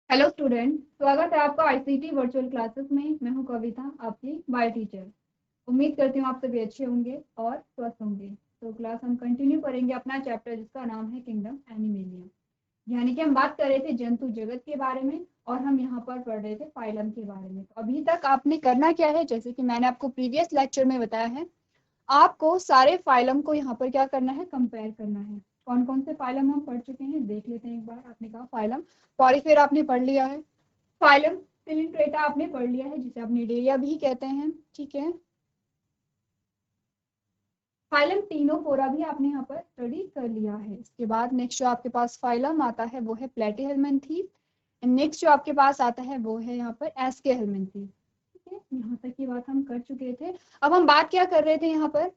Hello student, स्वागत है आपका आईसीटी वर्चुअल क्लासेस में। मैं हूं कविता, आपकी बायो टीचर। उम्मीद करती हूँ आप सभी अच्छे होंगे और स्वस्थ होंगे। तो क्लास हम कंटिन्यू करेंगे अपना चैप्टर जिसका नाम है किंगडम एनिमेलिया। यानी कि हम बात कर रहे थे जंतु जगत के बारे में और हम यहाँ पर पढ़ रहे थे फाइलम के बारे में। तो अभी तक आपने करना क्या है, जैसे कि मैंने आपको प्रीवियस लेक्चर में बताया है, आपको सारे फाइलम को यहाँ पर क्या करना है, कंपेयर करना है। कौन कौन से फाइलम हम पढ़ चुके हैं देख लेते हैं एक बार। आपने कहा फाइलम पॉरीफेरा आपने पढ़ लिया है, फाइलम सिलिंट्रेटा आपने पढ़ लिया है जिसे आप निडेरिया भी कहते हैं, ठीक है। फाइलम टीनोफोरा भी आपने यहाँ पर स्टडी कर लिया है। इसके बाद नेक्स्ट जो आपके पास फाइलम आता है वो है प्लेटीहेल्मिन्थी। नेक्स्ट जो आपके पास आता है वो है यहाँ पर एस्केहेल्मिन्थी। ठीक है, यहाँ तक की बात हम कर चुके थे। अब हम बात क्या कर रहे थे यहाँ पर,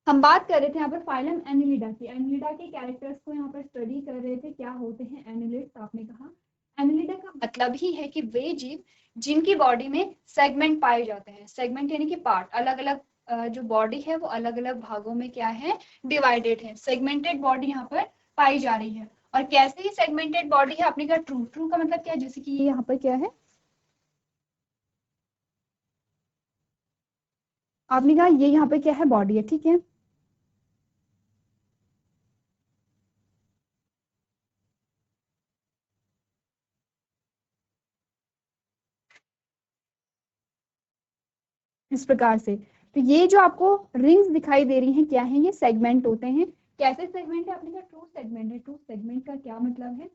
हम बात कर रहे थे यहाँ पर फाइलम एनिलिडा की। एनिलिडा के कैरेक्टर्स को यहाँ पर स्टडी कर रहे थे, क्या होते हैं एनिलिड्स। आपने कहा एनिलिडा का मतलब ही है कि वे जीव जिनकी बॉडी में सेगमेंट पाए जाते हैं। सेगमेंट यानी कि पार्ट, अलग अलग जो बॉडी है वो अलग अलग भागों में क्या है, डिवाइडेड है। सेगमेंटेड बॉडी यहाँ पर पाई जा रही है। और कैसे ही सेगमेंटेड बॉडी है, आपने कहा ट्रू। ट्रू का मतलब क्या है, जैसे कि यहाँ पर क्या है, आपने कहा ये यहाँ पे क्या है, बॉडी है, ठीक है। इस प्रकार से तो ये जो आपको रिंग्स दिखाई दे रही हैं क्या है, ये सेगमेंट होते हैं। कैसे सेगमेंट है, आपने कहा ट्रू सेगमेंट है। ट्रू सेगमेंट का क्या मतलब है,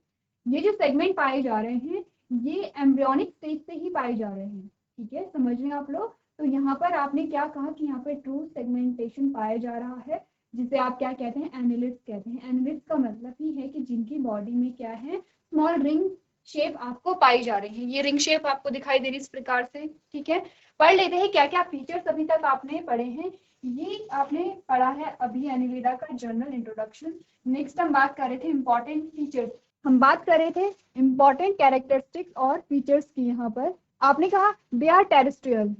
ये जो सेगमेंट पाए जा रहे हैं ये एम्ब्रियोनिक स्टेज से ही पाए जा रहे हैं। ठीक है, समझ रहे हैं आप लोग। तो यहाँ पर आपने क्या कहा कि यहाँ पर ट्रू सेगमेंटेशन पाया जा रहा है, जिसे आप क्या कहते हैं, एनिलिड्स कहते हैं। एनिलिड्स का मतलब ही है कि जिनकी बॉडी में क्या है, स्मॉल रिंग शेप आपको पाई जा रही है। ये रिंग शेप आपको दिखाई दे रही है इस प्रकार से, ठीक है। पढ़ लेते हैं क्या क्या फीचर्स अभी तक आपने पढ़े हैं। ये आपने पढ़ा है अभी एनिलिडा का जनरल इंट्रोडक्शन। नेक्स्ट हम बात कर रहे थे इंपॉर्टेंट फीचर्स, हम बात कर रहे थे इंपॉर्टेंट कैरेक्टरिस्टिक्स और फीचर्स की। यहाँ पर आपने कहा दे आर टेरेस्ट्रियल,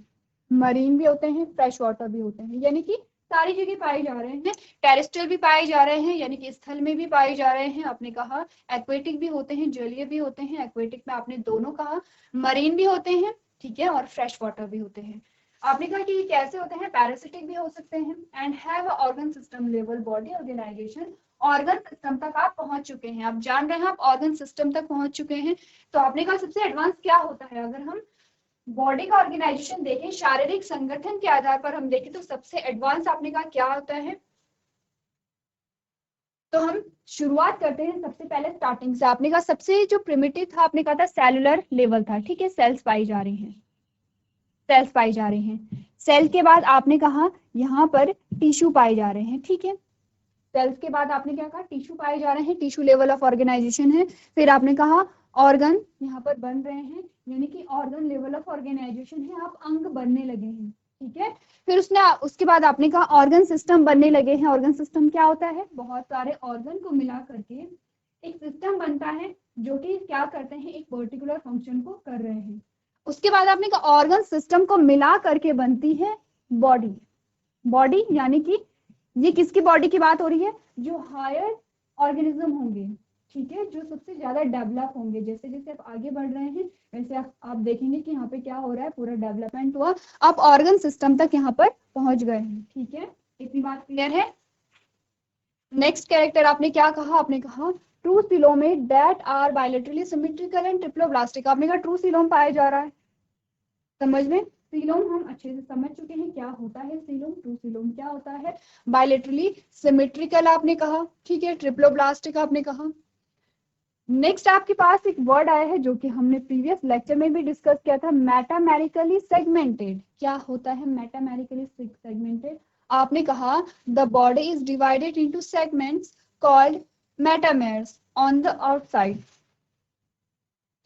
मरीन भी होते हैं, फ्रेश वाटर भी होते हैं, यानी कि सारी जगह पाए जा रहे हैं। टेरेस्ट्रियल भी पाए जा रहे हैं यानी कि स्थल में भी पाए जा रहे हैं। आपने कहा एक्वेटिक भी होते हैं, जलीय भी होते हैं। एक्वेटिक में आपने दोनों कहा, मरीन भी होते हैं, ठीक है, और फ्रेश वाटर भी होते हैं। आपने कहा कि ये कैसे होते हैं, पैरासिटिक भी हो सकते हैं। And have organ system level body organisation. Organ system तक आप पहुंच चुके हैं, आप जान रहे हैं आप ऑर्गन सिस्टम तक पहुंच चुके हैं। तो आपने कहा सबसे एडवांस क्या होता है, अगर हम बॉडी का ऑर्गेनाइजेशन देखें, शारीरिक संगठन के आधार पर हम देखें तो सबसे एडवांस आपने कहा क्या होता है। तो हम शुरुआत करते हैं सबसे पहले स्टार्टिंग से। आपने कहा सबसे जो प्रिमिटिव था, आपने कहा था सेलुलर लेवल था, ठीक है। सेल्स पाई जा रही हैं, सेल्स पाई जा रहे हैं। सेल के बाद आपने कहा यहाँ पर टिश्यू पाए जा रहे हैं, ठीक है। सेल्स के बाद आपने क्या कहा, टिश्यू पाए जा रहे हैं, टिश्यू लेवल ऑफ ऑर्गेनाइजेशन है। फिर आपने कहा ऑर्गन यहाँ पर बन रहे हैं, यानी कि ऑर्गन लेवल ऑफ ऑर्गेनाइजेशन है, आप अंग बनने लगे हैं, ठीक है। फिर उसके बाद आपने कहा ऑर्गन सिस्टम बनने लगे हैं। ऑर्गन सिस्टम क्या होता है, बहुत सारे ऑर्गन को मिला करके एक सिस्टम बनता है जो कि क्या करते हैं, एक पर्टिकुलर फंक्शन को कर रहे हैं। उसके बाद आपने कहा ऑर्गन सिस्टम को मिला करके बनती है बॉडी। बॉडी यानी कि ये किसकी बॉडी की बात हो रही है, जो हायर ऑर्गेनिज्म होंगे, ठीक है, जो सबसे ज्यादा डेवलप होंगे। जैसे जैसे आप आगे बढ़ रहे हैं वैसे आप देखेंगे कि यहाँ पे क्या हो रहा है, पूरा डेवलपमेंट हुआ, आप ऑर्गन सिस्टम तक यहाँ पर पहुंच गए हैं, ठीक है। इतनी बात क्लियर है। नेक्स्ट कैरेक्टर आपने क्या कहा, आपने कहा true coelomate that are bilaterally symmetrical and triploblastic. आपने कहा ट्रू सिलोम पाया जा रहा है। समझ में, सीलोम हम अच्छे से समझ चुके हैं क्या होता है सीलोम। ट्रू सीलोम क्या होता है, बायलेटरली सिमेट्रिकल आपने कहा, ठीक है, ट्रिप्लोब्लास्टिक आपने कहा। नेक्स्ट आपके पास एक वर्ड आया है जो कि हमने प्रीवियस लेक्चर में भी डिस्कस किया था, मेटामेरिकली सेगमेंटेड। क्या होता है मेटामेरिकली सेगमेंटेड, आपने कहा the body is divided into segments called metameres on the outside,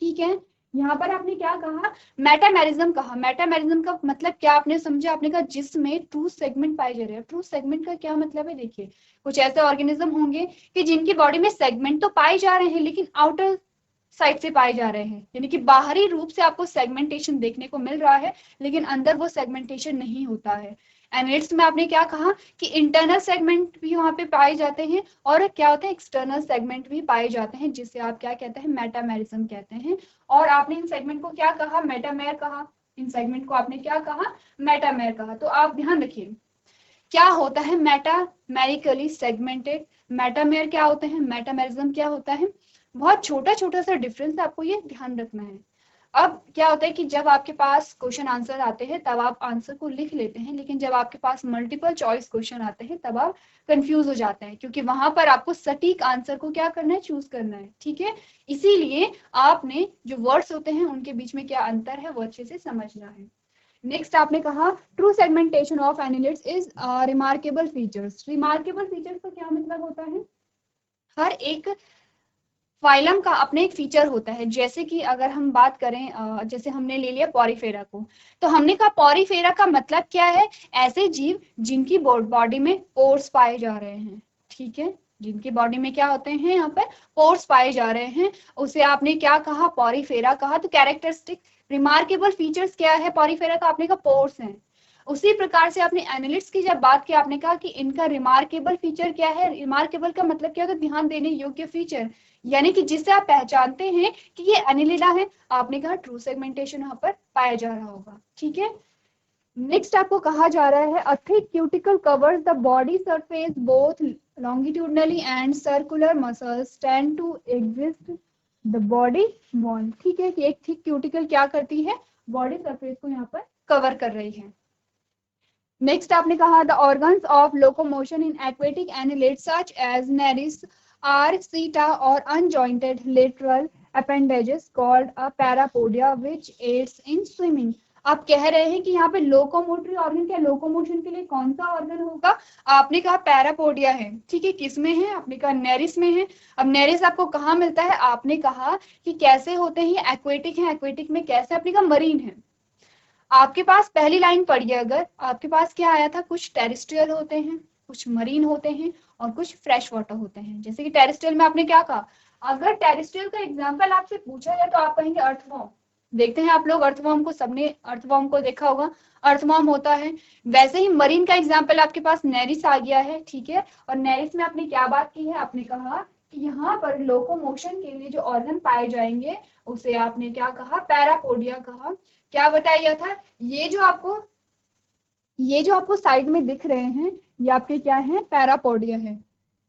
ठीक है। यहाँ पर आपने क्या कहा, मेटामेरिज्म कहा। मेटामेरिज्म का मतलब क्या आपने समझा, आपने कहा जिसमें ट्रू सेगमेंट पाए जा रहे हैं। ट्रू सेगमेंट का क्या मतलब है, देखिए कुछ ऐसे ऑर्गेनिज्म होंगे कि जिनकी बॉडी में सेगमेंट तो पाए जा रहे हैं लेकिन आउटर साइड से पाए जा रहे हैं, यानी कि बाहरी रूप से आपको सेगमेंटेशन देखने को मिल रहा है लेकिन अंदर वो सेगमेंटेशन नहीं होता है। एनालिट्स में आपने क्या कहा कि इंटरनल सेगमेंट भी वहां पे पाए जाते हैं और क्या होते हैं एक्सटर्नल सेगमेंट भी पाए जाते हैं, जिसे आप क्या कहते हैं मेटामेरिज्म कहते हैं। और आपने इन सेगमेंट को क्या कहा मेटामेर कहा, इन सेगमेंट को आपने क्या कहा मेटामेर कहा। तो आप ध्यान रखिए क्या होता है मेटामेरिकली सेगमेंटेड, मेटामेर क्या होते हैं, मेटामेरिज्म क्या होता है। बहुत छोटा छोटा सा डिफरेंस है, आपको ये ध्यान रखना है। अब क्या होता है कि जब आपके पास क्वेश्चन आंसर आते हैं तब आप आंसर को लिख लेते हैं, लेकिन जब आपके पास मल्टीपल चॉइस क्वेश्चन आते हैं तब आप कंफ्यूज हो जाते हैं, क्योंकि वहां पर आपको सटीक आंसर को क्या करना है चूज करना है, ठीक है। इसीलिए आपने जो वर्ड्स होते हैं उनके बीच में क्या अंतर है वो अच्छे से समझना है। नेक्स्ट आपने कहा true segmentation of annelids is remarkable features. Remarkable features का क्या मतलब होता है, हर एक फाइलम का अपने एक फीचर होता है। जैसे कि अगर हम बात करें जैसे हमने ले लिया पॉरीफेरा को, तो हमने कहा पॉरीफेरा का मतलब क्या है, ऐसे जीव जिनकी बॉडी में पोर्स पाए जा रहे हैं, ठीक है, जिनकी बॉडी में क्या होते हैं यहाँ पर पोर्स पाए जा रहे हैं, उसे आपने क्या कहा पॉरीफेरा कहा। तो कैरेक्टरिस्टिक रिमार्केबल फीचर्स क्या है पॉरीफेरा का, आपने कहा पोर्स हैं। उसी प्रकार से आपने एनालिट्स की जब बात की आपने कहा कि इनका रिमार्केबल फीचर क्या है, रिमार्केबल का मतलब क्या होता है ध्यान देने योग्य फीचर, यानी कि जिससे आप पहचानते हैं कि ये एनिलिडा है, आपने कहा ट्रू सेगमेंटेशन यहाँ पर पाया जा रहा होगा, ठीक है। नेक्स्ट आपको कहा जा रहा है a thick cuticle covers the body surface both longitudinally and circular muscles tend to exist the body wall, ठीक है कि एक थिक क्यूटिकल क्या करती है बॉडी सरफेस को यहाँ पर कवर कर रही है। नेक्स्ट आपने कहा the organs of locomotion in aquatic annelids such as Nereis are seta or unjointed lateral appendages called a parapodia which aids in swimming। आप कह रहे हैं कि यहाँ पे लोकोमोटरी ऑर्गन क्या लोकोमोशन के लिए कौन सा ऑर्गन होगा, आपने कहा पैरापोडिया है, ठीक है, किसमें है आपने कहा नेरिस में है। अब नेरिस आपको कहाँ मिलता है, आपने कहा कि कैसे होते हैं एक्वेटिक है, एक्वेटिक में कैसे आपने कहा मरीन है। आपके पास पहली लाइन पढ़ी है, अगर आपके पास क्या आया था कुछ टेरेस्ट्रियल होते हैं कुछ मरीन होते हैं और कुछ फ्रेश वाटर होते हैं। जैसे कि टेरेस्ट्रियल में आपने क्या कहा, अगर टेरेस्ट्रियल का एग्जांपल आपसे पूछा जाए तो आप कहेंगे अर्थवॉर्म। देखते हैं आप लोग अर्थवॉर्म को, सबने अर्थवॉर्म को देखा होगा, अर्थवॉर्म होता है। वैसे ही मरीन का एग्जाम्पल आपके पास नेरिस आ गया है, ठीक है। और नेरिस में आपने क्या बात की है, आपने कहा कि यहाँ पर लोकोमोशन के लिए जो ऑर्गन पाए जाएंगे उसे आपने क्या कहा पैरापोडिया कहा। क्या बताया था, ये जो आपको साइड में दिख रहे हैं ये आपके क्या है पैरापोडिया है।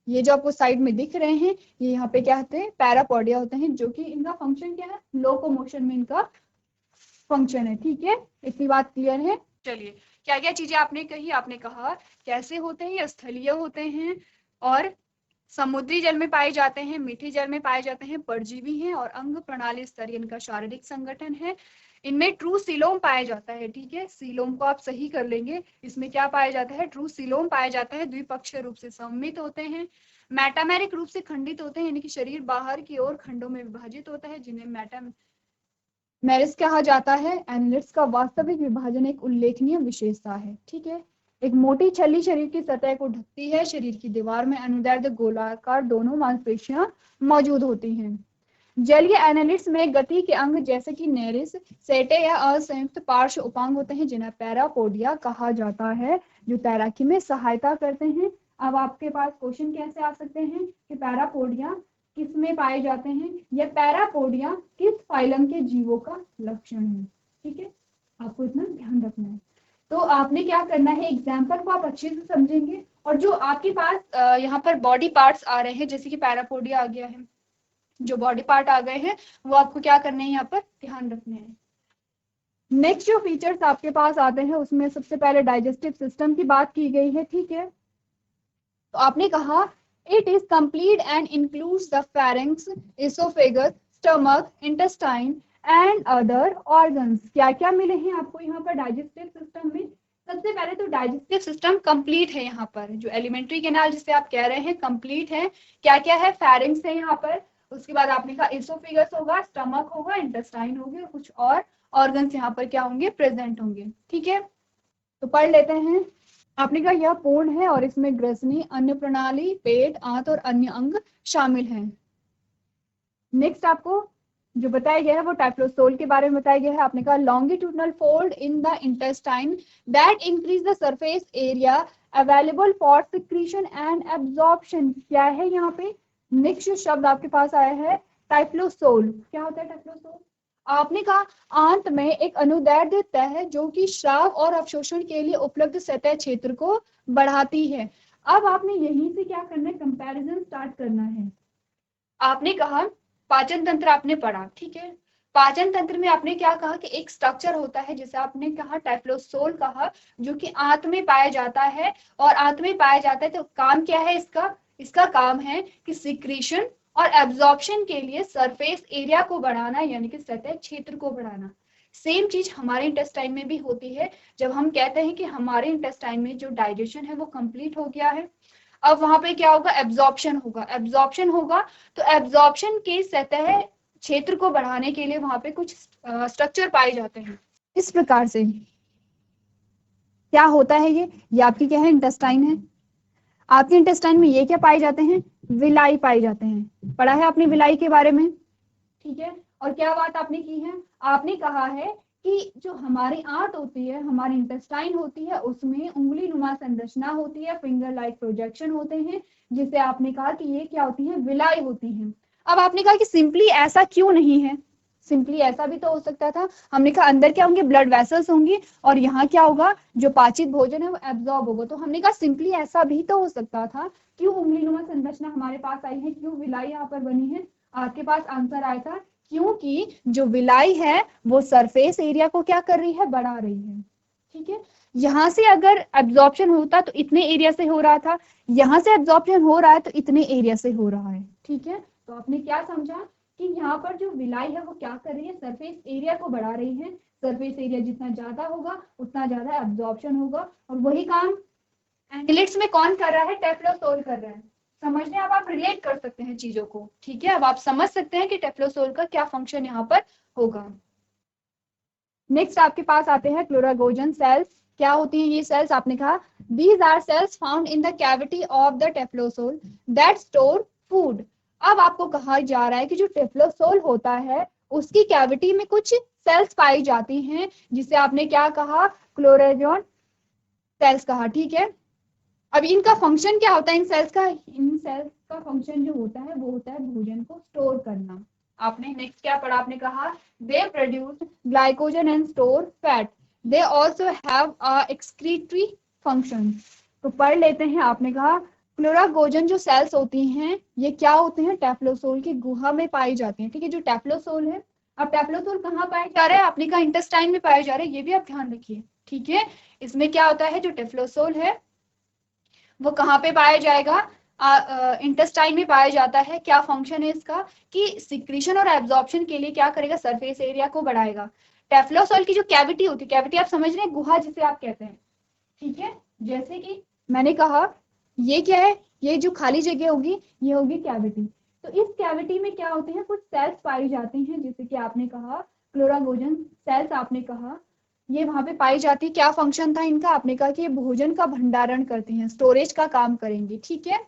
ये जो आपको साइड में दिख रहे हैं ये यहाँ पे क्या होते हैं पैरापोडिया होते हैं, जो कि इनका फंक्शन क्या है लोकोमोशन में इनका फंक्शन है, ठीक है। इतनी बात क्लियर है। चलिए क्या क्या चीजें आपने कही, आपने कहा कैसे होते हैं, ये स्थलीय होते हैं और समुद्री जल में पाए जाते हैं, मीठे जल में पाए जाते हैं, परजीवी हैं और अंग प्रणाली स्तरीय इनका शारीरिक संगठन है। इनमें ट्रू सीलोम पाया जाता है, ठीक है, सीलोम को आप सही कर लेंगे, इसमें क्या पाया जाता है ट्रू सीलोम पाया जाता है। द्विपक्षीय रूप से सममित होते हैं, मेटामेरिक रूप से खंडित होते हैं, यानी कि शरीर बाहर की ओर खंडों में विभाजित होता है जिन्हें मेटामेरिस कहा जाता है। एनालिट्स का वास्तविक विभाजन एक उल्लेखनीय विशेषता है, ठीक है। एक मोटी छल्ली शरीर की सतह को ढकती है, शरीर की दीवार में अनुदैर्ध्य गोलाकार दोनों मांसपेशियां मौजूद होती हैं। जलीय एनालिट्स में गति के अंग जैसे कि नेरिस सेटे या असंयुक्त पार्श्व उपांग होते हैं जिन्हें पैरापोडिया कहा जाता है, जो तैराकी में सहायता करते हैं। अब आपके पास क्वेश्चन कैसे आ सकते हैं कि पैरापोडिया किस में पाए जाते हैं या पैरापोडिया किस फाइलम के जीवों का लक्षण है, ठीक है, आपको इतना ध्यान रखना है। तो आपने क्या करना है एग्जाम्पल को आप अच्छे से समझेंगे और जो आपके पास यहाँ पर बॉडी पार्ट्स आ रहे हैं जैसे कि पैरापोडिया आ गया है, जो बॉडी पार्ट आ गए हैं वो आपको क्या करने हैं यहाँ पर ध्यान रखने हैं। नेक्स्ट जो फीचर्स आपके पास आते हैं उसमें सबसे पहले डाइजेस्टिव सिस्टम की बात की गई है, ठीक है। तो आपने कहा it is complete and includes the pharynx, oesophagus, stomach, intestine and other organs. क्या क्या मिले हैं आपको यहाँ पर डाइजेस्टिव सिस्टम में, सबसे पहले तो डाइजेस्टिव सिस्टम कंप्लीट है यहाँ पर, जो एलिमेंट्री कैनाल जिसे आप कह रहे हैं कंप्लीट है। क्या क्या है, फेरिंक्स है यहाँ पर, उसके बाद आपने कहा एसोफेगस होगा, स्टमक होगा, इंटेस्टाइन होगी और कुछ और ऑर्गन्स यहाँ पर क्या होंगे प्रेजेंट होंगे, ठीक है। तो पढ़ लेते हैं। आपने कहा यह पूर्ण है और इसमें ग्रसनी, अन्न प्रणाली, पेट, आंत और अन्य अंग शामिल हैं। नेक्स्ट आपको जो बताया गया है वो टाइफ्लोसोल के बारे में बताया गया है। आपने कहा longitudinal fold in the intestine that increase the surface area available for secretion and absorption. क्या है यहाँ पे नेक्स्ट जो शब्द आपके पास आया है टाइफ्लोसोल। क्या होता है टाइफ्लोसोल? आपने कहा आंत में एक अनुदैर्ध्य तय है जो कि श्राव और अवशोषण के लिए उपलब्ध सतह क्षेत्र को बढ़ाती है। अब आपने यहीं से क्या करना है, कंपैरिजन स्टार्ट करना है। आपने कहा पाचन तंत्र आपने पढ़ा, ठीक है। पाचन तंत्र में आपने क्या कहा कि एक स्ट्रक्चर होता है जिसे आपने कहा टाइफ्लोसोल कहा, जो कि आंत में पाया जाता है। और आंत में पाया जाता है तो काम क्या है इसका? इसका काम है कि सिक्रीशन और एब्जॉर्प्शन के लिए सरफेस एरिया को बढ़ाना, यानी कि सतह क्षेत्र को बढ़ाना। सेम चीज हमारे इंटेस्टाइन में भी होती है। जब हम कहते हैं कि हमारे इंटेस्टाइन में जो डाइजेशन है वो कंप्लीट हो गया है, अब वहां पे क्या होगा? एब्जॉर्प्शन होगा। एब्जॉर्प्शन होगा तो एब्जॉर्प्शन के सतह क्षेत्र को बढ़ाने के लिए वहां पे कुछ स्ट्रक्चर पाए जाते हैं। इस प्रकार से क्या होता है ये आपकी क्या है? इंटेस्टाइन है। आपके इंटेस्टाइन में ये क्या पाए जाते हैं? विलाई पाए जाते हैं। पढ़ा है आपने विलाई के बारे में, ठीक है। और क्या बात आपने की है? आपने कहा है कि जो हमारी आंत होती है, हमारी इंटेस्टाइन होती है, उसमें उंगली नुमा संरचना होती है, फिंगर लाइक प्रोजेक्शन होते हैं, जिसे आपने कहा कि ये क्या होती है? विलाई होती है। अब आपने कहा कि सिंपली ऐसा क्यों नहीं है? सिंपली ऐसा भी तो हो सकता था। हमने कहा अंदर क्या होंगे? ब्लड वेसल्स होंगी और यहाँ क्या होगा? जो पाचित भोजन है वो एब्जॉर्ब होगा। तो हमने कहा सिंपली ऐसा भी तो हो सकता था। क्यों उंगली नुमा संरचना हमारे पास आई है? क्यों विलाई यहाँ पर बनी है? आपके पास आंसर आया था क्योंकि जो विलाई है वो सरफेस एरिया को क्या कर रही है? बढ़ा रही है, ठीक है। यहां से अगर एब्जॉर्प्शन होता तो इतने एरिया से हो रहा था, यहां से एब्जॉर्प्शन हो रहा है तो इतने एरिया से हो रहा है, ठीक है। तो आपने क्या समझा कि यहाँ पर जो विलाई है वो क्या कर रही है? सरफेस एरिया को बढ़ा रही है। सरफेस एरिया जितना ज्यादा होगा उतना ज्यादा एब्जॉर्प्शन होगा, और वही काम एंगलिट्स में कौन कर रहा है? टेफ्लोसोल कर रहा है। समझने अब आप रिलेट कर सकते हैं चीजों को, ठीक है। अब आप समझ सकते हैं कि टेफ्लोसोल का क्या फंक्शन यहाँ पर होगा। नेक्स्ट आपके पास आते हैं क्लोरागोजन सेल्स। क्या होती हैं ये सेल्स? आपने कहा these are cells found in the cavity of the typhlosole that store food. अब आपको कहा जा रहा है कि जो टेफ्लोसोल होता है उसकी कैविटी में कुछ सेल्स पाई जाती हैं, जिसे आपने क्या कहा? क्लोरागोन सेल्स कहा, ठीक है। अब इनका फंक्शन क्या होता है? इन सेल्स का फंक्शन जो होता है वो होता है भोजन को स्टोर करना। आपने नेक्स्ट क्या पढ़ा? आपने कहा they produce glycogen and store fat. They also have a excretory function. तो पढ़ लेते हैं। आपने कहा क्लोरागोजन जो सेल्स होती हैं ये क्या होते हैं? टेफ्लोसोल की गुहा में पाई जाती हैं, ठीक है। जो टेफ्लोसोल है, अब टेफ्लोसोल कहाँ पाया जा रहा है? आपने कहा इंटेस्टाइन में पाया जा रहा है, ये भी आप ध्यान रखिए, ठीक है। इसमें क्या होता है? जो टेफ्लोसोल है वो कहाँ पे पाया जाएगा? इंटेस्टाइन में पाया जाता है। क्या फंक्शन है इसका? कि सिक्रीशन और एब्जॉर्प्शन के लिए क्या करेगा? सरफेस एरिया को बढ़ाएगा। टेफ्लोसोल की जो कैविटी होती है, कैविटी आप समझ रहे हैं, गुहा जिसे आप कहते हैं, ठीक है। जैसे कि मैंने कहा ये क्या है? ये जो खाली जगह होगी ये होगी कैविटी। तो इस कैविटी में क्या होते हैं? कुछ सेल्स पाई जाती हैं, जैसे कि आपने कहा क्लोरागोजन सेल्स। आपने कहा ये वहां पे पाई जाती है। क्या फंक्शन था इनका? आपने कहा कि ये भोजन का भंडारण करते हैं, स्टोरेज का काम करेंगे, ठीक है।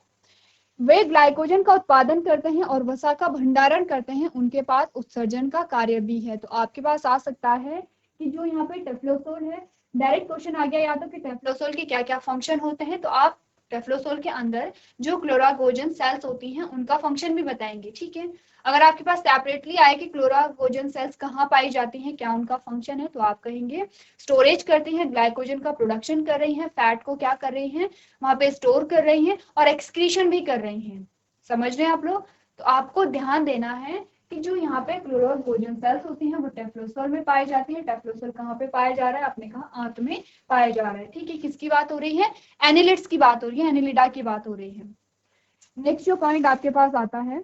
वे ग्लाइकोजन का उत्पादन करते हैं और वसा का भंडारण करते हैं। उनके पास उत्सर्जन का कार्य भी है। तो आपके पास आ सकता है कि जो यहाँ पे टेफ्लोसोल है, डायरेक्ट क्वेश्चन आ गया या तो कि टेफ्लोसोल के क्या क्या फंक्शन होते हैं, तो आप टेफ्लोसोल के अंदर जो क्लोरागोजन सेल्स होती हैं उनका फंक्शन भी बताएंगे, ठीक है। अगर आपके पास सेपरेटली आए कि क्लोरागोजन सेल्स कहाँ पाई जाती हैं, क्या उनका फंक्शन है, तो आप कहेंगे स्टोरेज करती हैं, ग्लाइकोजन का प्रोडक्शन कर रही हैं, फैट को क्या कर रही हैं? वहां पे स्टोर कर रही हैं और एक्सक्रीशन भी कर रही हैं। समझ रहे हैं आप लोग? तो आपको ध्यान देना है कि जो यहाँ पे क्लोरागोजन सेल्स होती हैं वो टेफ्लोसोल में पाई जाती है। टेफ्लोसोल कहाँ पे पाया जा रहा है? आपने कहा आंत में पाया जा रहा है, ठीक है। किसकी बात हो रही है? एनिलिड्स की बात हो रही है, एनिलिडा की बात हो रही है। नेक्स्ट जो पॉइंट आपके पास आता है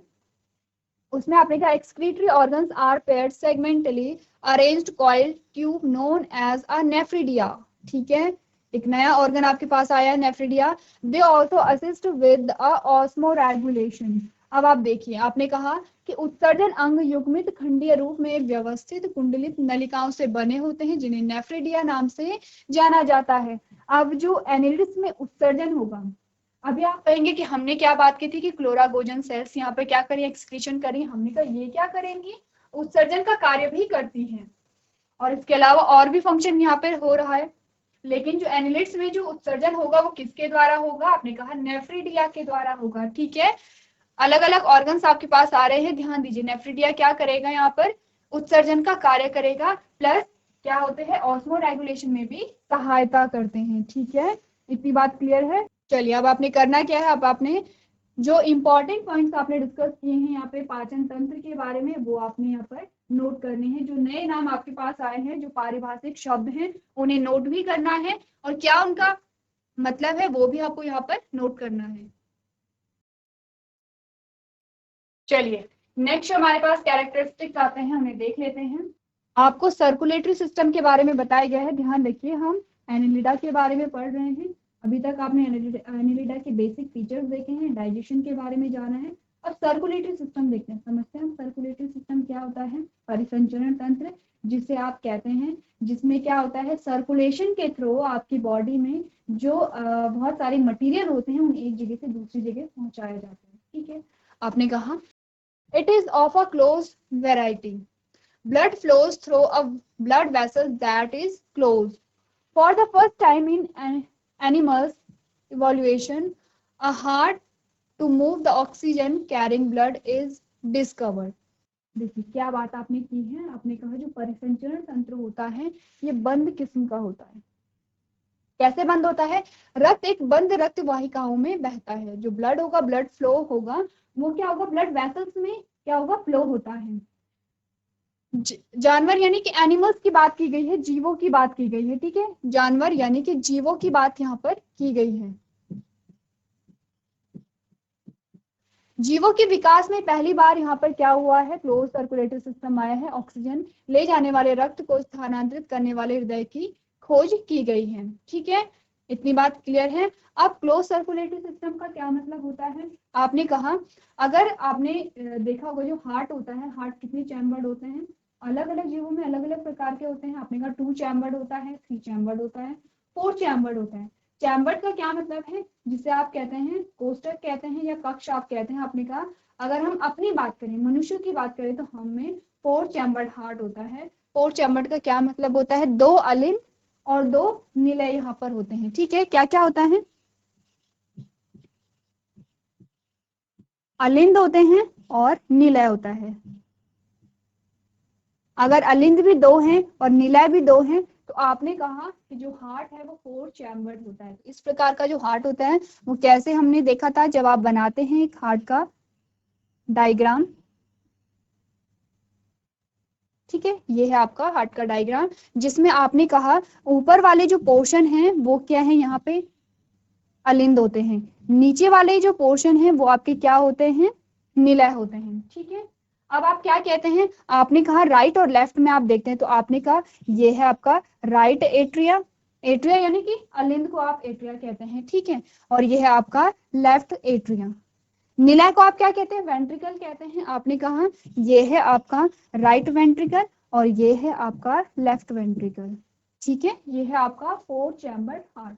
उसमें आपने कहा excretory organs are paired segmentally arranged coiled tube known as a nephridia, ठीक है। एक नया ऑर्गन आपके पास आया है, nephridia. They also assist with a osmoregulation. अब आप देखिए, आपने कहा कि उत्सर्जन अंग युग्मित खंडीय रूप में व्यवस्थित कुंडलित नलिकाओं से बने होते हैं जिन्हें नेफ्रिडिया नाम से जाना जाता है। अब जो एनिलिड्स में उत्सर्जन होगा, अभी आप कहेंगे कि हमने क्या बात की थी कि क्लोरागोजन सेल्स यहाँ पे क्या करें? एक्सक्रीशन करें। हमने कहा ये क्या करेंगी? उत्सर्जन का कार्य भी करती हैं। और इसके अलावा और भी फंक्शन यहाँ पे हो रहा है, लेकिन जो एनिलिड्स में जो उत्सर्जन होगा वो किसके द्वारा होगा, आपने कहा नेफ्रिडिया के द्वारा होगा। ठीक है, अलग अलग ऑर्गन्स आपके पास आ रहे हैं, ध्यान दीजिए। नेफ्रिडिया क्या करेगा, यहाँ पर उत्सर्जन का कार्य करेगा, प्लस क्या होते हैं, ऑस्मोरेगुलेशन में भी सहायता करते हैं। ठीक है, इतनी बात क्लियर है। चलिए, अब आपने करना क्या है, अब आपने जो इंपॉर्टेंट पॉइंट्स आपने डिस्कस किए हैं यहाँ पे पाचन तंत्र के बारे में, वो आपने यहाँ पर नोट करने हैं। जो नए नाम आपके पास आए हैं, जो पारिभाषिक शब्द हैं, उन्हें नोट भी करना है, और क्या उनका मतलब है वो भी आपको यहाँ पर नोट करना है। चलिए, नेक्स्ट हमारे पास कैरेक्टरिस्टिक्स आते हैं, हमें देख लेते हैं। आपको सर्कुलेटरी सिस्टम के बारे में बताया गया है। ध्यान रखिए, हम एनिलिडा के बारे में पढ़ रहे हैं। अभी तक आपने एनिलिडा के बेसिक फीचर्स देखे हैं, डाइजेशन के बारे में जाना है। अब सर्कुलेटरी सिस्टम देखते हैं, समझते हैं हम सर्कुलेटरी सिस्टम क्या होता है। परिसंचरण तंत्र जिसे आप कहते हैं, जिसमें क्या होता है, सर्कुलेशन के थ्रू आपकी बॉडी में जो बहुत सारे मटेरियल होते हैं, उन्हें एक जगह से दूसरी जगह पहुंचाया जाता है। ठीक है, आपने कहा it is of a close variety, blood flows through a blood vessel that is closed. For the first time in animals evolution, a heart to move the oxygen carrying blood is discovered. देखिए क्या बात आपने की है, आपने कहा जो परिसंचरण तंत्र होता है ये बंद किस्म का होता है। कैसे बंद होता है, रक्त एक बंद रक्त वाहिकाओं में बहता है। जो ब्लड होगा, ब्लड फ्लो होगा, वो क्या होगा, ब्लड वेसल्स में क्या होगा, फ्लो होता है। जानवर यानी कि एनिमल्स की बात की गई है, जीवों की बात की गई है। ठीक है, जानवर यानी कि जीवों की बात यहाँ पर की गई है। जीवों के विकास में पहली बार यहाँ पर क्या हुआ है, क्लोज सर्कुलेटरी सिस्टम आया है। ऑक्सीजन ले जाने वाले रक्त को स्थानांतरित करने वाले हृदय की खोज की गई है। ठीक है, इतनी बात क्लियर है। अब क्लोज सर्कुलेटरी सिस्टम का क्या मतलब होता है, आपने कहा, अगर आपने देखा होगा जो हार्ट होता है, हार्ट कितने चैम्बर्ड होते हैं, अलग अलग जीवों में अलग अलग प्रकार के होते हैं। आपने कहा 2 चैम्बर्ड होता है, 3 चैम्बर्ड होता है, 4 चैम्बर्ड होता है। चैम्बर्ड का क्या मतलब है, जिसे आप कहते हैं कोष्टक कहते हैं या कक्ष आप कहते हैं। आपने कहा अगर हम अपनी बात करें, मनुष्य की बात करें, तो हमें 4 चैम्बर्ड हार्ट होता है। 4 चैम्बर्ड का क्या मतलब होता है, 2 अलिंद और 2 निलय यहाँ पर होते हैं। ठीक है, क्या क्या होता है, अलिंद होते हैं और निलय होता है। अगर अलिंद भी 2 हैं और निलय भी 2 हैं, तो आपने कहा कि जो हार्ट है वो 4 चैम्बर्ड होता है। इस प्रकार का जो हार्ट होता है वो कैसे हमने देखा था, जब आप बनाते हैं एक हार्ट का डायग्राम। ठीक है, ये है आपका हार्ट का डायग्राम, जिसमें आपने कहा ऊपर वाले जो पोर्शन हैं वो क्या है, यहाँ पे अलिंद होते हैं। नीचे वाले जो पोर्शन हैं वो आपके क्या होते हैं, निलय होते हैं। ठीक है, अब आप क्या कहते हैं, आपने कहा राइट और लेफ्ट में आप देखते हैं, तो आपने कहा ये है आपका राइट एट्रिया, एट्रिया यानी कि अलिंद को आप एट्रिया कहते हैं। ठीक है, और ये है आपका लेफ्ट एट्रिया। निलय को आप क्या कहते हैं, वेंट्रिकल कहते हैं। आपने कहा ये है आपका राइट वेंट्रिकल और ये है आपका लेफ्ट वेंट्रिकल। ठीक है, ये है आपका 4 चैम्बर्ड हार्ट,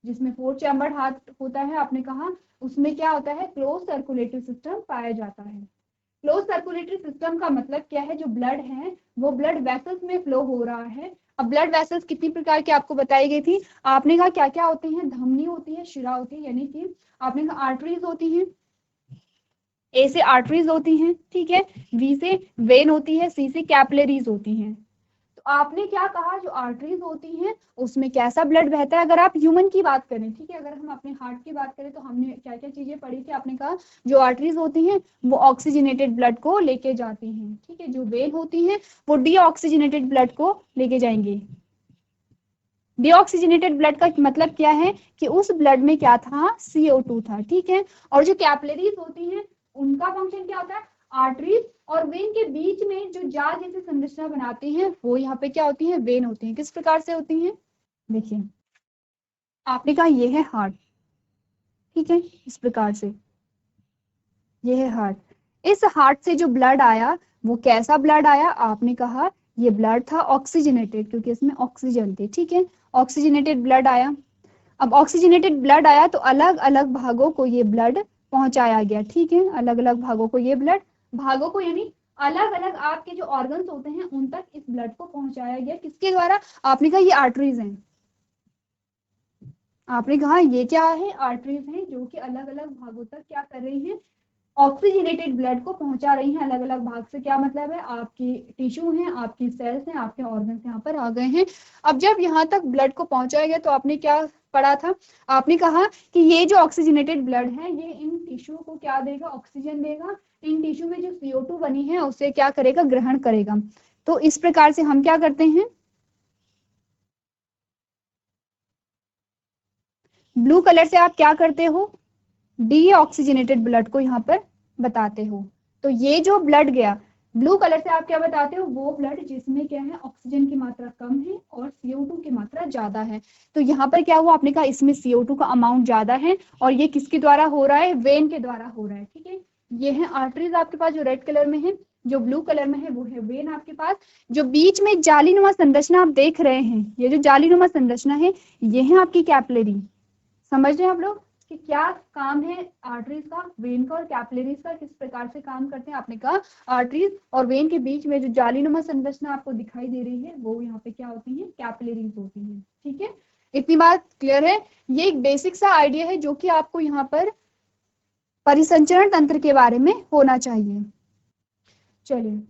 जिसमें 4 चैम्बर्ड हार्ट होता है। आपने कहा उसमें क्या होता है, क्लोज सर्कुलेटरी सिस्टम पाया जाता है। क्लोज सर्कुलेटरी सिस्टम का मतलब क्या है, जो ब्लड है वो ब्लड वेसल्स में फ्लो हो रहा है। अब ब्लड वेसल्स कितनी प्रकार की आपको बताई गई थी, आपने कहा क्या क्या होती हैं, धमनी होती है, शिरा होती है, यानी कि आपने कहा आर्टरीज होती हैं, ए से आर्टरीज होती हैं। ठीक है, वी से वेन होती है, सी से कैपिलरीज होती हैं। तो आपने क्या कहा, जो आर्टरीज होती हैं उसमें कैसा ब्लड बहता है, अगर आप ह्यूमन की बात करें। ठीक है, अगर हम अपने हार्ट की बात करें तो हमने क्या क्या चीजें पढ़ी थी, आपने कहा जो आर्टरीज होती हैं वो ऑक्सीजनेटेड ब्लड को लेके जाती हैं। ठीक है, जो वेन होती हैं वो डीऑक्सीजनेटेड ब्लड को लेके जाएंगे। डीऑक्सीजनेटेड ब्लड का मतलब क्या है कि उस ब्लड में क्या था, CO2 था। ठीक है, और जो कैपिलरीज होती हैं उनका फंक्शन क्या होता है, आर्टरीज और वेन के बीच में जो जाल जैसी संरचना बनाती हैं वो यहाँ पे क्या होती है, वेन होती हैं। किस प्रकार से होती हैं, देखिए आपने कहा ये है हार्ट। ठीक है, इस प्रकार से ये है हार्ट। इस हार्ट से जो ब्लड आया वो कैसा ब्लड आया, आपने कहा ये ब्लड था ऑक्सीजनेटेड, क्योंकि इसमें ऑक्सीजन थी। ठीक है, ऑक्सीजनेटेड ब्लड आया। अब ऑक्सीजनेटेड ब्लड आया तो अलग अलग भागों को ये ब्लड पहुंचाया गया। ठीक है, अलग अलग भागों को ये ब्लड, भागों को यानी अलग अलग आपके जो ऑर्गन्स होते हैं उन तक इस ब्लड को पहुंचाया गया, किसके द्वारा? आपने कहा ये आर्टरीज हैं, आपने कहा ये क्या है? आर्टरीज हैं, जो कि अलग अलग भागों तक क्या कर रही हैं? ऑक्सीजनेटेड ब्लड को पहुंचा रही हैं अलग अलग भाग से। क्या मतलब है? आपकी टिश्यू हैं, आपकी सेल्स हैं, आपके ऑर्गन्स यहाँ पर आ गए हैं। अब जब यहाँ तक ब्लड को पहुंचाया गया तो आपने क्या पढ़ा था? आपने कहा कि ये जो ऑक्सीजनेटेड ब्लड है ये इन टिश्यू को क्या देगा? ऑक्सीजन देगा। इन टिश्यू में जो CO2 बनी है उसे क्या करेगा? ग्रहण करेगा। तो इस प्रकार से हम क्या करते हैं? ब्लू कलर से आप क्या करते हो? डीऑक्सीजनेटेड ब्लड को यहाँ पर बताते हो। तो ये जो ब्लड गया, ब्लू कलर से आप क्या बताते हो? वो ब्लड जिसमें क्या है? ऑक्सीजन की मात्रा कम है और CO2 की मात्रा ज्यादा है। तो यहाँ पर क्या हुआ? आपने कहा इसमें CO2 का अमाउंट ज्यादा है और ये किसके द्वारा हो रहा है? वेन के द्वारा हो रहा है। ठीक है, ये है आर्टरीज आपके पास जो रेड कलर में है, जो ब्लू कलर में है वो है वेन आपके पास। जो बीच में जालीनुमा संरचना आप देख रहे हैं, ये जो जालीनुमा संरचना है ये है आपकी कैपिलरी। समझ रहे हैं आप लोग कि क्या काम है आर्टरीज का, वेन का और कैपिलरीज का, किस प्रकार से काम करते हैं? आपने कहा आर्टरीज और वेन के बीच में जो जालीनुमा संरचना आपको दिखाई दे रही है वो यहाँ पे क्या होती है? कैपिलरीज होती है। ठीक है, इतनी बात क्लियर है? ये एक बेसिक सा आइडिया है जो कि आपको यहाँ पर परिसंचरण तंत्र के बारे में होना चाहिए। चलिए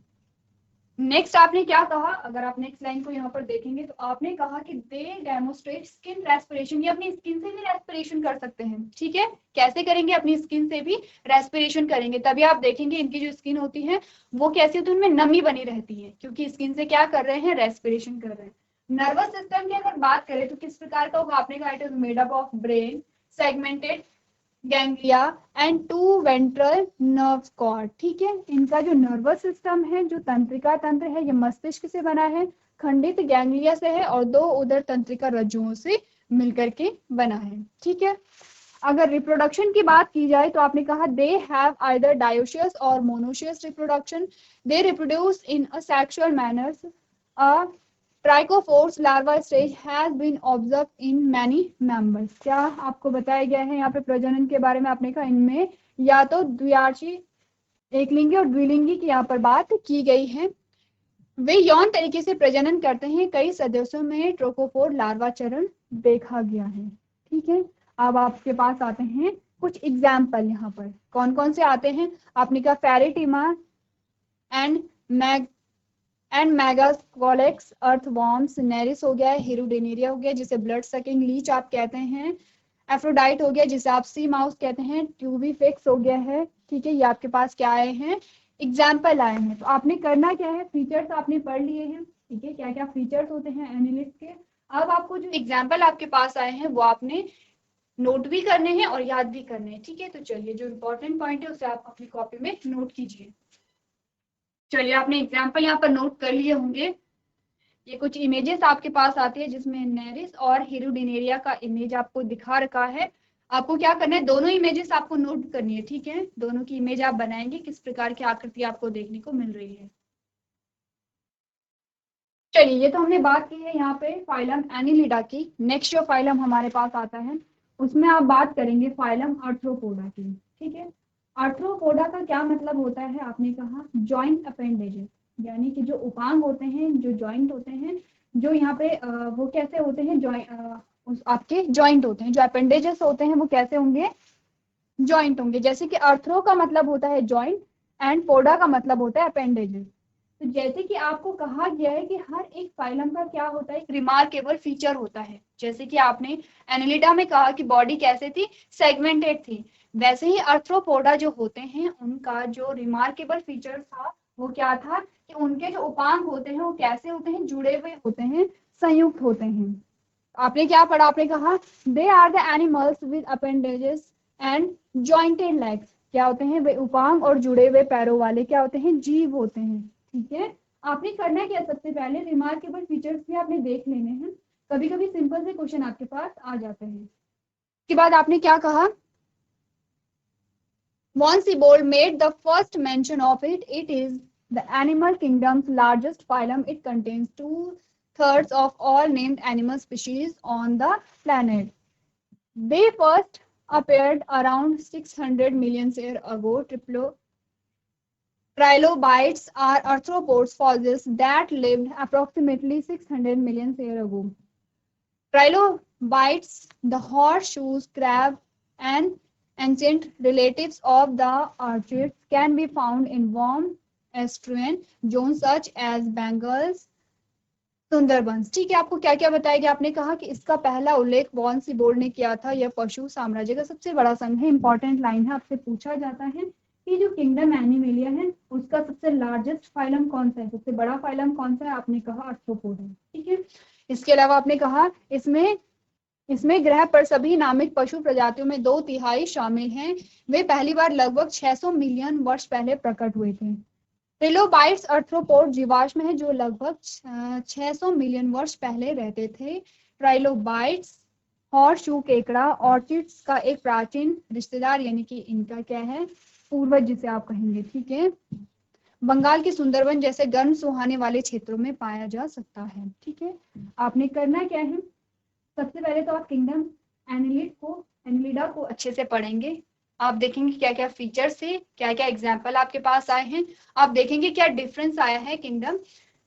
नेक्स्ट आपने क्या कहा? अगर आप नेक्स्ट लाइन को यहाँ पर देखेंगे तो आपने कहा कि दे डेमोस्ट्रेट स्किन रेस्पिरेशन। ये अपनी स्किन से भी रेस्पिरेशन कर सकते हैं। ठीक है, कैसे करेंगे? अपनी स्किन से भी रेस्पिरेशन करेंगे। तभी आप देखेंगे इनकी जो स्किन होती है वो कैसी होती है? उनमें नमी बनी रहती है, क्योंकि स्किन से क्या कर रहे हैं? रेस्पिरेशन कर रहे हैं। नर्वस सिस्टम की अगर बात करें तो किस प्रकार का होगा? आपने कहा it is made up of brain, segmented ganglia and two ventral nerve cord. ठीक है, इनका जो नर्वस सिस्टम है, जो तंत्रिका तंत्र है, ये मस्तिष्क से बना है, खंडित गैंग्लिया से है और दो उदर तंत्रिका रज्जुओं से मिलकर के बना है। ठीक है, अगर रिप्रोडक्शन की बात की जाए तो आपने कहा दे हैव आइदर डायोशियस और monoecious reproduction. They reproduce in a sexual manners. A trochophores larva stage has been observe in many members. क्या आपको बताया गया है यहाँ पे प्रजनन के बारे में? आपने कहा इनमें या तो द्विआर्षी, एकलिंगी और द्विलिंगी की यहाँ पर बात की गई है। वे यौन तरीके से प्रजनन करते हैं। कई सदस्यों में ट्रोकोफोर लार्वा चरण देखा गया है। ठीक है, अब आपके पास आते हैं कुछ एग्जाम्पल। यहाँ पर कौन कौन से आते हैं? आपने कहा Pheretima and mag and Megascolex, earthworms, Nereis हो गया, हिरुडेनेरिया हो गया जिसे ब्लड सकिंग लीच आप कहते हैं, एफ्रोडाइट हो गया जिसे आप सी माउस कहते हैं, ट्यूबीफिक्स हो गया है। ठीक है, ये आपके पास क्या आए हैं? एग्जाम्पल आए हैं। तो आपने करना क्या है? फीचर्स आपने पढ़ लिए हैं। ठीक है, क्या क्या फीचर्स होते हैं एनालिस्ट के। अब आपको जो एग्जाम्पल आपके पास आए हैं वो आपने नोट भी करने हैं और याद भी करने हैं। ठीक है, तो चलिए जो इंपॉर्टेंट पॉइंट है उसे आप अपनी कॉपी में नोट कीजिए। चलिए आपने एग्जाम्पल यहाँ पर नोट कर लिए होंगे। ये कुछ इमेजेस आपके पास आती है जिसमें नेरिस और हिरुडिनेरिया का इमेज आपको दिखा रखा है। आपको क्या करना है? दोनों इमेजेस आपको नोट करनी है। ठीक है, दोनों की इमेज आप बनाएंगे, किस प्रकार की आकृति आपको देखने को मिल रही है। चलिए ये तो हमने बात की है यहाँ पे फाइलम एनिलिडा की। नेक्स्ट जो फाइलम हमारे पास आता है उसमें आप बात करेंगे फाइलम आर्थ्रोपोडा की। ठीक है, आर्थ्रोपोडा का क्या मतलब होता है? आपने कहा जॉइंट अपेंडेजेस, यानी कि जो उपांग होते हैं, जो जॉइंट होते हैं, जो यहाँ पे वो कैसे होते हैं? आपके जॉइंट होते हैं। जो अपेंडेजेस होते हैं वो कैसे होंगे? जॉइंट होंगे। जैसे कि आर्थ्रो का मतलब होता है जॉइंट एंड पोडा का मतलब होता है अपेंडेजेस। तो जैसे कि आपको कहा गया है कि हर एक फाइलम का क्या होता है? एक रिमार्केबल फीचर होता है। जैसे कि आपने एनिलिडा में कहा कि बॉडी कैसे थी? सेगमेंटेड थी। वैसे ही आर्थ्रोपोडा जो होते हैं उनका जो रिमार्केबल फीचर था वो क्या था? कि उनके जो उपांग होते हैं वो कैसे होते हैं? जुड़े हुए होते हैं, संयुक्त होते हैं। आपने क्या पढ़ा? आपने कहा they are the animals with appendages and jointed legs. क्या होते हैं? वे उपांग और जुड़े हुए पैरों वाले क्या होते हैं? जीव होते हैं। ठीक है, आपने करना क्या? सबसे पहले रिमार्केबल फीचर्स भी आपने देख लेने हैं। कभी कभी सिंपल से क्वेश्चन आपके पास आ जाते हैं। उसके बाद आपने क्या कहा? Von Siebold made the first mention of it. It is the animal kingdom's largest phylum. It contains 2/3 of all named animal species on the planet. They first appeared around 600 million years ago. Trilobites are arthropods fossils that lived approximately 600 million years ago. Trilobites, the horseshoes crab, and ancient relatives of the archids, can be found in warm estuarine zones such as Bengals, Sundarbans. ठीक है, आपको क्या क्या बताया गया? आपने कहा कि इसका पहला उल्लेख वॉन सी बोर्ड ने किया था। यह पशु साम्राज्य का सबसे बड़ा संघ है। इंपॉर्टेंट लाइन है, आपसे पूछा जाता है कि जो किंगडम एनिमेलिया है उसका सबसे लार्जेस्ट फाइलम कौन सा है, सबसे बड़ा फाइलम कौन सा है? आपने कहा आर्थ्रोपोड है। ठीक है, इसके अलावा आपने कहा इसमें ग्रह पर सभी नामिक पशु प्रजातियों में 2/3 शामिल हैं। वे पहली बार लगभग 600 मिलियन वर्ष पहले प्रकट हुए थे। ट्रिलोबाइट्स आर्थ्रोपोड जीवाश्म है जो लगभग 600 मिलियन वर्ष पहले रहते थे। ट्राइलोबाइट्स हॉर्सशू केकड़ा ऑर्चिड्स का एक प्राचीन रिश्तेदार, यानी कि इनका क्या है, पूर्वज जिसे आप कहेंगे। ठीक है, बंगाल के सुंदरवन जैसे गर्म सुहाने वाले क्षेत्रों में पाया जा सकता है। ठीक है, आपने करना क्या है, सबसे पहले तो आप किंगडम एनिलिडा को अच्छे से पढ़ेंगे। आप देखेंगे क्या क्या फीचर्स है, क्या क्या एग्जाम्पल आपके पास आए हैं। आप देखेंगे क्या डिफरेंस आया है किंगडम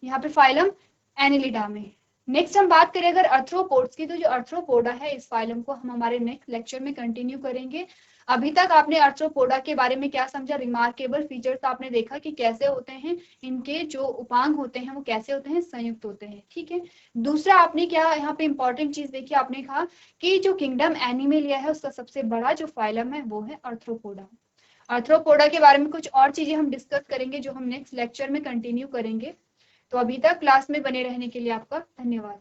यहाँ पे फाइलम एनिलिडा में। नेक्स्ट हम बात करें अगर आर्थ्रोपोड्स की, तो जो आर्थ्रोपोडा है इस फाइलम को हम हमारे नेक्स्ट लेक्चर में कंटिन्यू करेंगे। अभी तक आपने आर्थ्रोपोडा के बारे में क्या समझा? रिमार्केबल फीचर्स आपने देखा कि कैसे होते हैं, इनके जो उपांग होते हैं वो कैसे होते हैं, संयुक्त होते हैं। ठीक है, दूसरा आपने क्या यहाँ पे इंपॉर्टेंट चीज देखी, आपने कहा कि जो किंगडम एनिमेलिया है उसका सबसे बड़ा जो फाइलम है वो है आर्थ्रोपोडा। आर्थ्रोपोडा के बारे में कुछ और चीजें हम डिस्कस करेंगे जो हम नेक्स्ट लेक्चर में कंटिन्यू करेंगे। तो अभी तक क्लास में बने रहने के लिए आपका धन्यवाद।